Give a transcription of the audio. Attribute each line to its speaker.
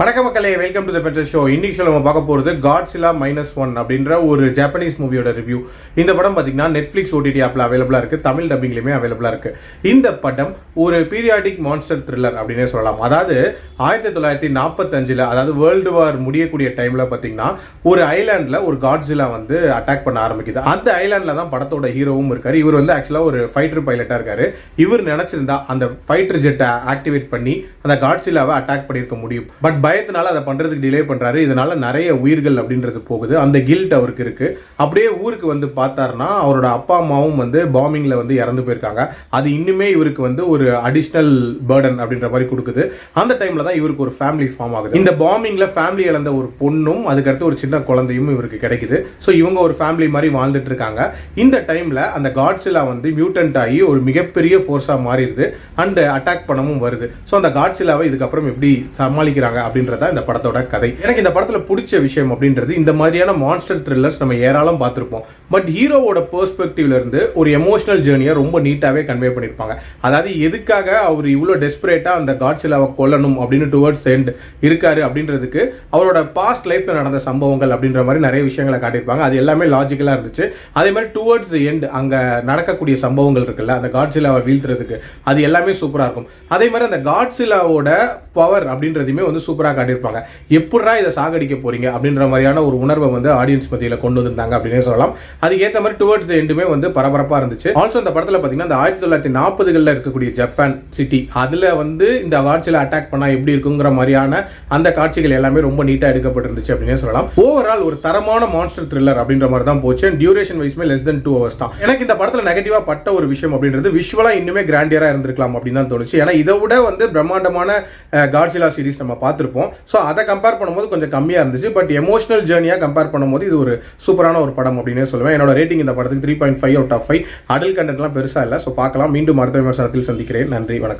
Speaker 1: வணக்கம் மக்களே, welcome to the ஃபென்டல் show. இன்னைக்கு நம்ம பார்க்க போகிறது காட்ஸில்லா -1 அப்படின்ற ஒரு ஜாப்பனீஸ் மூவியோட ரிவ்யூ. இந்த படம் பார்த்தீங்கன்னா நெட்ஃப்ளிக்ஸ் OTT ஆப்பில் அவைலபிளாக இருக்குது, தமிழ் டப்பிங்லையுமே அவைலபிளாக இருக்குது. இந்த படம் ஒரு பீரியாடிக் மான்ஸ்டர் த்ரில்லர் அப்படின்னே சொல்லலாம். அதாவது 1945 அதாவது வேர்ல்டு வார் முடியக்கூடிய டைமில் பார்த்தீங்கன்னா ஒரு ஐலாண்டில் ஒரு காட்ஸில்லா வந்து அட்டாக் பண்ண ஆரம்பிக்குது. அந்த ஐலாண்டில் தான் படத்தோட ஹீரோவும் இருக்கார். இவர் வந்து ஆக்சுவலாக ஒரு ஃபைட்டர் பைலட்டாக இருக்கார். இவர் நினச்சிருந்தா அந்த ஃபைட்டர் ஜெட்டை ஆக்டிவேட் பண்ணி அந்த காட்ஸில்லாவை அட்டாக் பண்ணியிருக்க முடியும். பட் பயத்தினால அதை பண்றதுக்கு டிலே பண்றாரு. இதனால நிறைய உயிர்கள் அப்படின்றது போகுது. அந்த கில்ட் அவருக்கு இருக்கு. அப்படியே ஊருக்கு வந்து பார்த்தாருன்னா அவரோட அப்பா அம்மாவும் வந்து பாம்பிங்ல வந்து இறந்து போயிருக்காங்க. அது இன்னுமே இவருக்கு வந்து ஒரு அடிஷனல் பர்டன் அப்படின்ற மாதிரி கொடுக்குது. அந்த டைம்ல தான் இவருக்கு ஒரு ஃபேமிலி ஃபார்ம் ஆகுது. இந்த பாம்பிங்ல ஃபேமிலி இழந்த ஒரு பொண்ணும் அதுக்கடுத்து ஒரு சின்ன குழந்தையும் இவருக்கு கிடைக்குது. ஸோ இவங்க ஒரு ஃபேமிலி மாதிரி வாழ்ந்துட்டு இருக்காங்க. இந்த டைம்ல அந்த காட்ஸில்லா வந்து மியூட்டன்ட் ஆகி ஒரு மிகப்பெரிய ஃபோர்ஸா மாறிடுது அண்ட் அட்டாக் பண்ணவும் வருது. ஸோ அந்த காட்ஸில்லாவை இதுக்கப்புறம் எப்படி சமாளிக்கிறாங்க அப்படின்றத இந்த படத்தோட கதை. எனக்கு இந்த படத்துல பிடிச்ச விஷயம் அப்படின்றது இந்த மாதிரியான மான்ஸ்டர் த்ரில்லர்ஸ் நம்ம ஏராளம் பார்த்திருப்போம். பட் ஹீரோவோட பெர்ஸ்பெக்டிவ்ல இருந்து ஒரு எமோஷனல் ஜேர்னியை ரொம்ப நீட்டாவே கன்வே பண்ணிருப்பாங்க. அதாவது எதுக்காக அவர் இவ்வளவு டெஸ்பரேட்டா அந்த காட்ஸில்லாவை கொல்லணும் அப்படின்னு டுவர்ட்ஸ் எண்ட் இருக்காரு அப்படின்றதுக்கு அவரோட பாஸ்ட் லைஃப்ல நடந்த சம்பவங்கள் அப்படின்ற மாதிரி நிறைய விஷயங்களை காட்டியிருப்பாங்க. அது எல்லாமே லாஜிக்கலா இருந்துச்சு. அதே மாதிரி டுவர்ட்ஸ் தி எண்ட் அங்க நடக்கக்கூடிய சம்பவங்கள் இருக்குல்ல, அந்த காட்ஸில்லாவை வீழ்த்துறதுக்கு அது எல்லாமே சூப்பரா இருக்கும். அதே மாதிரி அந்த காட்ஸில்லாவோட பவர் அப்படின்றதையுமே வந்து சூப்பரா காட்டியிருப்பாங்க. எப்படா இதை சாகடிக்க போறீங்க அப்படின்ற மாதிரியான ஒரு உணர்வை வந்து ஆடியன்ஸ் மத்தியில கொண்டு வந்திருந்தாங்க அப்படின்னே சொல்லலாம். அதுக்கு ஏற்ற மாதிரி டுவர்ட்ஸ் தி எண்டுமே வந்து பரபரப்பா இருந்துச்சு. ஆல்சோ இந்த படத்துல பாத்தீங்கன்னா இந்த 1940களில் இருக்கக்கூடிய ஜப்பான் சிட்டி அதுல வந்து இந்த காட்ஸில்லா அட்டாக் பண்ணா எப்படி இருக்குங்கிற மாதிரியான அந்த காட்சிகள் எல்லாமே ரொம்ப நீட்டா எடுக்கப்பட்டிருந்துச்சு அப்படின்னே சொல்லலாம். ஓவரால் ஒரு தரமான மான்ஸ்டர் த்ரில்லர் அப்படின்ற மாதிரி தான் போச்சு. டியூரேஷன் வைஸ்மே லெஸ் தென் 2 hours தான். எனக்கு இந்த படத்துல நெகட்டிவா பட்ட ஒரு விஷயம் அப்படின்றது விஷுவலா இன்னுமே கிராண்டியரா இருந்திருக்கலாம் அப்படின்னு தான் தோணுச்சு. ஏன்னா இதை விட வந்து பிரம்மாண்டமான காட்ஸில்லா சீரிஸ் நம்ம பார்த்திருப்போம். ஸோ அதை கம்பேர் பண்ணும்போது கொஞ்சம் கம்மியாக இருந்துச்சு. பட் எமோஷனல் ஜேர்னியாக கம்பேர் பண்ணும்போது இது ஒரு சூப்பரான ஒரு படம் அப்படின்னே சொல்லுவேன். என்னோட ரேட்டிங் இந்த படத்துக்கு 3.5 out of 5. அடல் கண்டென்ட்லாம் பெருசாக இல்லை. ஸோ பார்க்கலாம். மீண்டும் அடுத்த விமர்சனத்தில் சந்திக்கிறேன். நன்றி, வணக்கம்.